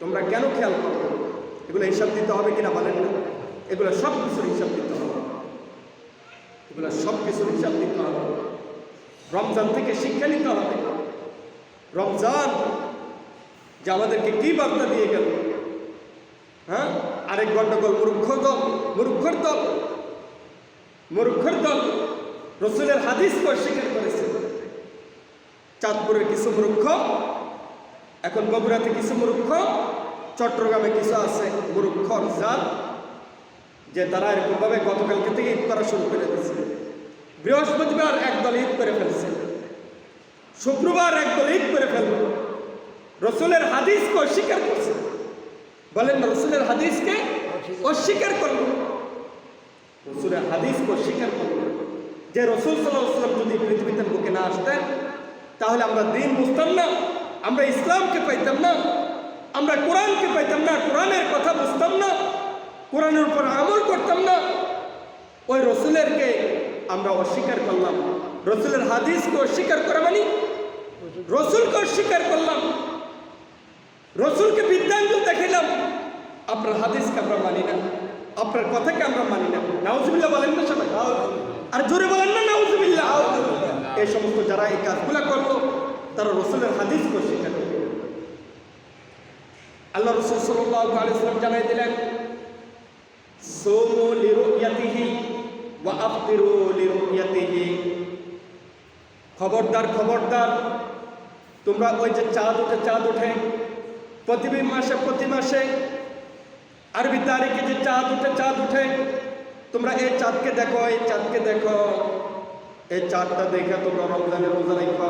তোমরা কেন খেয়াল করো? এগুলো হিসাব দিতে হবে কিনা বলেন না? এগুলো সব কিছুর হিসাব দিতে হবে, এগুলো সব কিছুর হিসাব দিতে হবে। রমজান থেকে শিক্ষা নিতে হবে। রমজান যে আমাদেরকে কি বার্তা দিয়ে গেল, হ্যাঁ? আরেক গন্ডগোল মূর্খর দল রসুলের হাদিসকে অস্বীকার করেছে। চাঁদপুরের কিছু মূর্খ, এখন বগুড়াতে কিছু মূর্খ, চট্টগ্রামে কিছু আছে মূর্খর জাত, যে তারা এরকমভাবে গতকালকে থেকে ঈদ করা শুরু করে দিয়েছে। বৃহস্পতিবার একদল ঈদ করে ফেলছে, শুক্রবার একদল ঈদ করে ফেলবে। রসুলের হাদিসকে অস্বীকার করছে। বলেন না, রসুলের হাদিসকে অস্বীকার করল। রসুলের হাদিসকে অস্বীকার করল। যে রসুল সাল্লাল্লাহু আলাইহি ওয়াসাল্লাম যদি পৃথিবীতে বুকে না আসতেন, তাহলে আমরা দিন বুঝতাম না, আমরা ইসলামকে পাইতাম না, আমরা কোরআনকে পাইতাম না, কোরআনের কথা বুঝতাম না, কোরআনের উপর আমল করতাম না। ওই রসুলেরকে আমরা অস্বীকার করলাম। রসুলের হাদিসকে অস্বীকার করা মানে রসুলকে অস্বীকার করলাম, রসুলকে বৃদ্ধাঙ্গুল দেখাইলাম। আপনার হাদিসকে আমরা মানি না, আপনার কথাকে আমরা মানি না। নাউজুবিল্লাহ বলেন না সবাই? আর জোরে বলেন না নাউজুবিল্লাহ। এই সমস্ত যারা এই কাজগুলো করলো, তারা রসুলের হাদিসকে অস্বীকার করল। আল্লাহ রাসূল সাল্লাল্লাহু আলাইহি ওয়াসাল্লাম জানাই দিলেন, সুমু লিরুয়াতিহি ওয়া আফতিরু লিরুয়াতিহি। খবরদার, খবরদার, তোমরা ওই যে চাঁদ ওঠে প্রতি মাসে আরবি তারিখে যে চাঁদ উঠে, তোমরা এই চাঁদকে দেখো, এই চাঁদকে দেখো, এই চাঁদটা দেখে তোমরা রমজানের রোজা রাখো,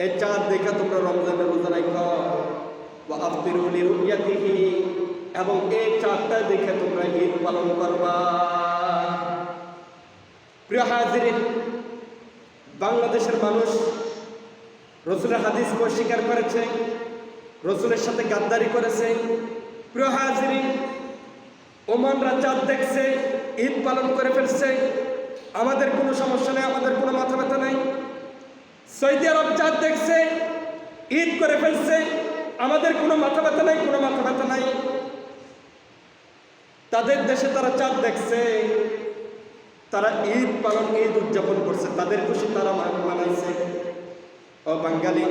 এই চাঁদ দেখে তোমরা রমজানের রোজা রাখো। ওয়া আফতিরু লিরুয়াতিহি, এবং এই চাঁদটা দেখে তোমরা ঈদ পালন করবা। প্রিয় হাজিরিন, বাংলাদেশের মানুষ রসুলের হাদিসকে অস্বীকার করেছে, রসুলের সাথে গাদ্দারি করেছে। প্রিয় হাজিরিন, ওমানরা চাঁদ দেখছে, ঈদ পালন করে ফেলছে, আমাদের কোনো সমস্যা নেই, আমাদের কোনো মাথা ব্যথা নাই। সৌদি আরব চাঁদ দেখছে, ঈদ করে ফেলছে, আমাদের কোনো মাথা ব্যথা নাই, কোনো মাথা ব্যথা নাই। তাদের দেশে তারা চাঁদ দেখছে, তারা ঈদ উদযাপন করছে, তাদের খুশি তারা মানাইছে। ও বাঙালি,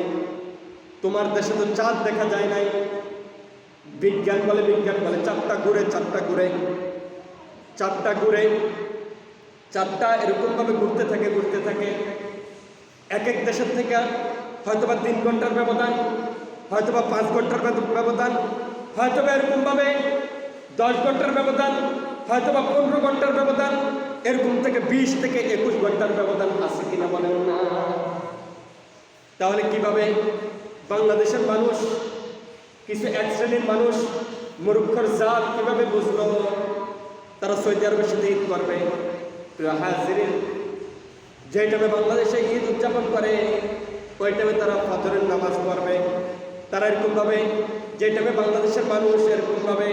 তোমার দেশে তো চাঁদ দেখা যায় নাই। বিজ্ঞান বলে চাঁদটা ঘুরে, চাঁদটা এরকমভাবে ঘুরতে থাকে। এক দেশের থেকে হয়তোবা 3 ঘন্টার ব্যবধান, হয়তোবা 5 ঘন্টার ব্যবধান, হয়তোবা এরকমভাবে 10 ঘন্টার ব্যবধান, হয়তোবা 15 ঘন্টার ব্যবধান, এরকম থেকে 20 থেকে 21 ঘন্টার ব্যবধান আছে কিনা বলেন না? তাহলে কিভাবে বাংলাদেশের মানুষ, কিছু এক শ্রেণীর মানুষ, মূর্খর জাত কিভাবে বুঝলো তারা সৌদি আরবের সাথে ঈদ করবে? হাজিরিন, যে টাইমে বাংলাদেশে ঈদ উদযাপন করে, ওই টাইমে তারা ফজরের নামাজ পড়বে। তারা এরকমভাবে, যে টাইমে বাংলাদেশের মানুষ এরকমভাবে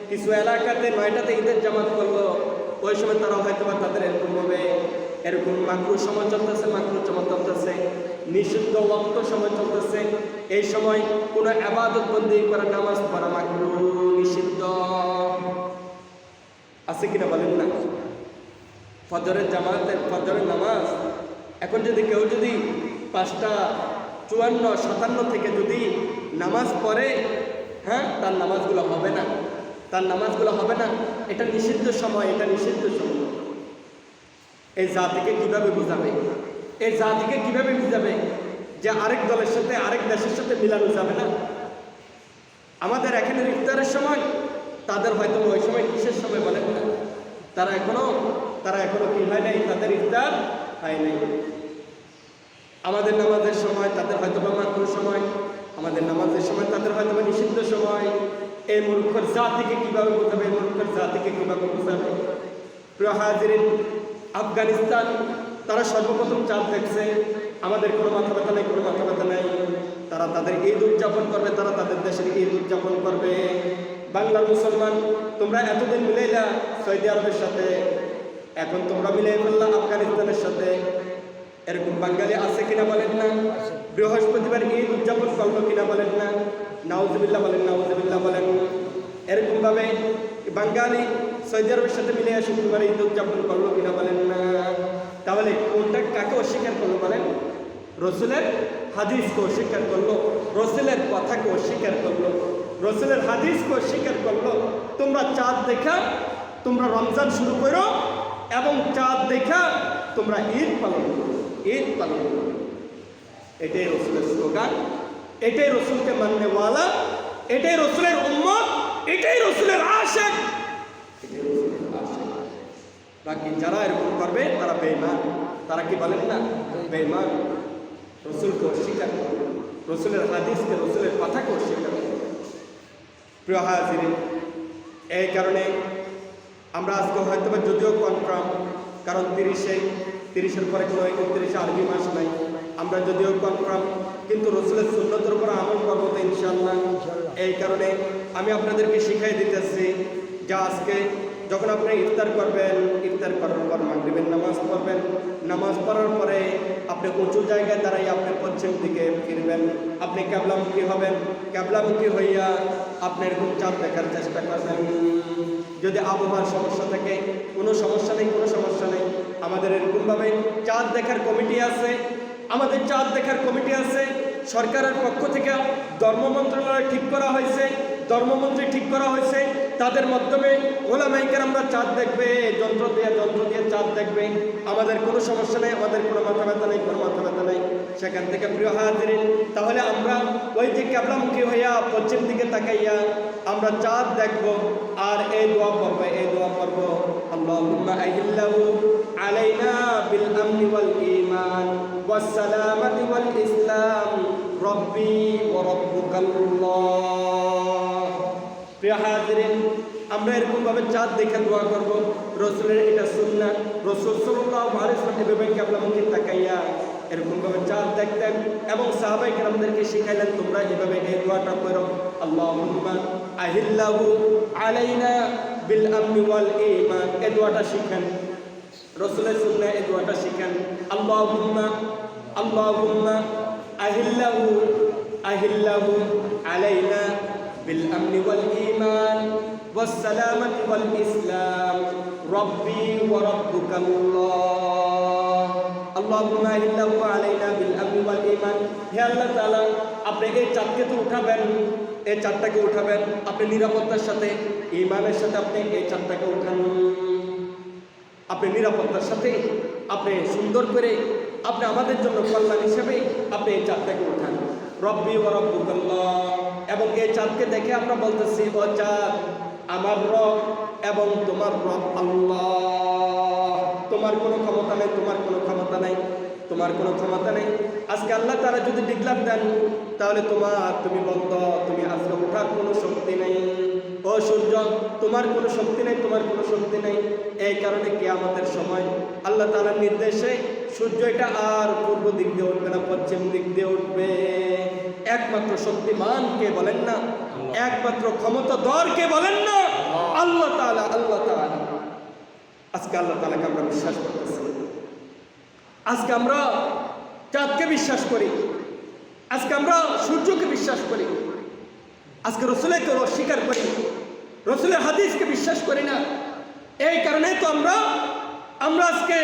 কিছু এলাকাতে 9টাতে ঈদের জামাত করলো, ওই সময় তারা হয়তো বা তাদের এরকম মাকরুহ সময় চলতেছে, নিষিদ্ধ ওয়াক্ত সময় চলতেছে। এই সময় কোনো ইবাদত বন্দেগী করা, নামাজ পড়া মাকরুহ, নিষিদ্ধ। আছে কিনা বলেন না? ফজরের নামাজ এখন যদি কেউ 5:54-57 থেকে যদি নামাজ পড়ে, হ্যাঁ, তার নামাজগুলো হবে না। এটা নিষিদ্ধ সময়। এই জাতিকে কিভাবে বুঝাবে? যে আরেক দলের সাথে, আরেক দেশের সাথে মিলানো যাবে না? আমাদের এখানে ইফতারের সময়, তাদের হয়তো ওই সময় কিসের সময় বলেন না? তারা এখনো কি হয় নাই, তাদের ইফতার হয় নাই। আমাদের নামাজের সময় তাদের হয়তো বা মাকরুহ সময়, আমাদের নামাজের সময় তাদের হয়তো বা নিষিদ্ধ সময়। এই মূর্খর জাতিকে কিভাবে বোঝাবে? প্রিয় হাজিরিন, আফগানিস্তান, তারা সর্বপ্রথম চাঁদ দেখছে, আমাদের কোনো মাথা ব্যথা নাই। তারা তাদের ঈদ উদযাপন করবে, তারা তাদের দেশের ঈদ উদযাপন করবে। বাংলার মুসলমান, তোমরা এতদিন মিলাইলা সৌদি আরবের সাথে, এখন তোমরা মিলাই ফেললা আফগানিস্তানের সাথে। এরকম বাঙালি আছে কিনা বলেন না? বৃহস্পতিবার ঈদ উদযাপন করলো কিনা বলেন না? নাউজুবিল্লাহ বলেন। এরকমভাবে বাঙালি সৌদি আরবের সাথে মিলে শুক্রবার ঈদ উদযাপন করলো কিনা বলেন না? তাহলে কোনটা কাকে অস্বীকার করলো বলেন? রসুলের হাদিসকে অস্বীকার করলো, রসুলের কথাকে অস্বীকার করলো, রসুলের হাদিসকে অস্বীকার করলো। তোমরা চাঁদ দেখা তোমরা রমজান শুরু করো এবং চাঁদ দেখা তোমরা ঈদ পালন করো, ঈদ পালন করো। এটাই রসুলের স্লোগান, এটাই রসুলকে মাননেওয়ালা, এটাই রসুলের উম্মত, এটাই রসুলের আশিক, এটাই রসুলের আশিক। বাকি যারা এরকম করবে তারা বেঈমান। তারা কি বলেন না? বেঈমান। রসুলকে অস্বীকার করবে, রসুলের হাদিসকে, রসুলের কথাকে অস্বীকার করবে। প্রিয় হাজিরিন, এই কারণে আমরা আজকে হয়তো যদিও কনফার্ম, কারণ 30-এর পরে কোনো 31 আরবি মাস নাই, আমরা যদিও কনফার্ম, কিন্তু রসুলের সুন্নতের উপর আমল করবো তো ইনশাআল্লাহ। এই কারণে আমি আপনাদেরকে শিখাই দিতেছি যে আজকে যখন আপনি ইফতার করবেন, ইফতার করার পর মাগরিবের নামাজ পড়বেন, নামাজ পড়ার পরে আপনি উঁচু জায়গায় দাঁড়াই আপনি পশ্চিম দিকে ফিরবেন, আপনি ক্যাবলামুখী হবেন, ক্যাবলামুখী হইয়া আপনি এরকম চাঁদ দেখার চেষ্টা করবেন। যদি আবহাওয়ার সমস্যা থাকে, কোনো সমস্যা নেই, কোনো সমস্যা নেই, আমাদের এরকমভাবে চাঁদ দেখার কমিটি আছে, আমাদের চাঁদ দেখার কমিটি আছে, সরকারের পক্ষ থেকে ধর্ম মন্ত্রণালয় ঠিক করা হয়েছে, ধর্মমন্ত্রী ঠিক করা হয়েছে, তাদের মাধ্যমে ওলামায়ে কেরামরা চাঁদ দেখবে, যন্ত্র দিয়ে চাঁদ দেখবে। আমাদের কোনো সমস্যা নেই, আমাদের কোনো মাথা ব্যথা নেই, কোনো মাথা ব্যথা নেই সেখান থেকে। প্রিয় হাজিরিন, তাহলে আমরা ওই যে ক্যাবলামুখী হইয়া পশ্চিম দিকে তাকাইয়া আমরা চাঁদ দেখব আর এই দোয়া পড়ব, এই দোয়া পড়ব, আল্লাহুম্মা আহিল্লাহু আলাইনা বিল আমনি ওয়াল ঈমান ওয়াস সালামাতি ওয়াল ইসলাম রব্বি ওয়া রাব্বুকাল্লাহ। প্রিয় হাজিরিন, আমরা এরকমভাবে চাঁদ দেখে দোয়া করব। রসুলের এটা সুন্নাহ, রসুল সাল্লাল্লাহু আলাইহি ওয়াসাল্লাম এভাবে ক্যাবলামুখী তাকাইয়া এরকমভাবে চাঁদ দেখতেন এবং সাহাবায়ে কেরামদেরকে শিখাইলেন তোমরা এভাবে এই দোয়াটা করো, আল্লাহুম্মা আহিল্লাহু আলাইনা বিল আমনি ওয়াল ঈমান। এই দোয়াটা শিখেন, রসুলের সুন্নাহ এই দোয়াটা শিখেন, আল্লাহুম্মা আহিল্লাহু আলাইনা বিল আমনি ওয়াল ঈমান ওয়াস সালামাতি ওয়াল ইসলাম রব্বি ওয়া রাব্বুকাল্লাহ। আল্লাহুম্মা আহিল্লাহু আলাইনা বিল আমনি ওয়াল ঈমান। হে আল্লাহ তাআলা, আপনি এই চাঁদকে তো উঠাবেন, এই চাঁদটাকে উঠাবেন, আপনি নিরাপত্তার সাথে, ঈমানের সাথে আপনি এই চাঁদটাকে উঠান, আপনি নিরাপত্তার সাথে, আপনি সুন্দর করে, আপনি আমাদের জন্য কল্যাণ হিসেবে আপনি এই চাঁদটাকে উঠান, রব্বি ওয়া রাব্বুকাল্লাহ। এবং এই চাঁদকে দেখে আমরা বলতেছি, ও চাঁদ আমার রব এবং তোমার রব আল্লাহ। তোমার কোনো ক্ষমতা নেই, তোমার কোনো ক্ষমতা নেই, তোমার কোনো ক্ষমতা নেই। আজকে আল্লাহ তারা যদি ডিক্লার দেন তাহলে তুমি বন্ধ, তুমি আজকে ওঠার কোনো শক্তি নেই। ও সূর্য, তোমার কোনো শক্তি নেই, তোমার কোনো শক্তি নেই। এই কারণে কিয়ামতের সময় আল্লাহ তাআলার নির্দেশে সূর্য এটা আর পূর্ব দিক দিয়ে উঠবে না, পশ্চিম দিক দিয়ে উঠবে। একমাত্র শক্তিমান কে বলেন না? একমাত্র ক্ষমতাধর কে বলেন না? আল্লাহ তাআলা, আল্লাহ তাআলা। আজকে আল্লাহ তাআলাকে আমরা বিশ্বাস করতেছি, আজকে আমরা চাঁদকে বিশ্বাস করি, আজকে আমরা সূর্যকে বিশ্বাস করি, আজকে রসুলকে অস্বীকার করি, রসুলের হাদিসকে বিশ্বাস করি না। এই কারণে তো আমরা আজকে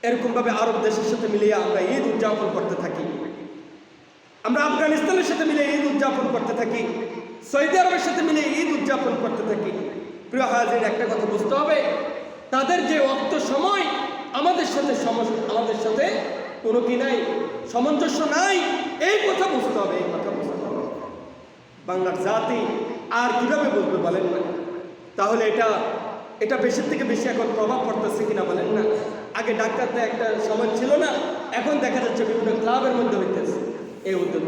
এরকমভাবে আরব দেশের সাথে মিলিয়ে আমরা ঈদ উদযাপন করতে থাকি, আমরা আফগানিস্তানের সাথে মিলে ঈদ উদযাপন করতে থাকি, সৌদি আরবের সাথে মিলে ঈদ উদযাপন করতে থাকি। প্রিয় হাজির, একটা কথা বুঝতে হবে, তাদের যে অক্ত সময় আমাদের সাথে কোনো কি নাই, সামঞ্জস্য নাই, এই কথা বুঝতে হবে, এই কথা বুঝতে হবে। বাংলার জাতি আর কিভাবে বলবে বলেন না? তাহলে এটা বেশির থেকে বেশি এখন প্রভাব পড়তেছে কিনা বলেন না? আগে ডাক্তারদের একটা সময় ছিল না, এখন দেখা যাচ্ছে বিভিন্ন ক্লাবের মধ্যে হইতেছে এই উদ্যোগ।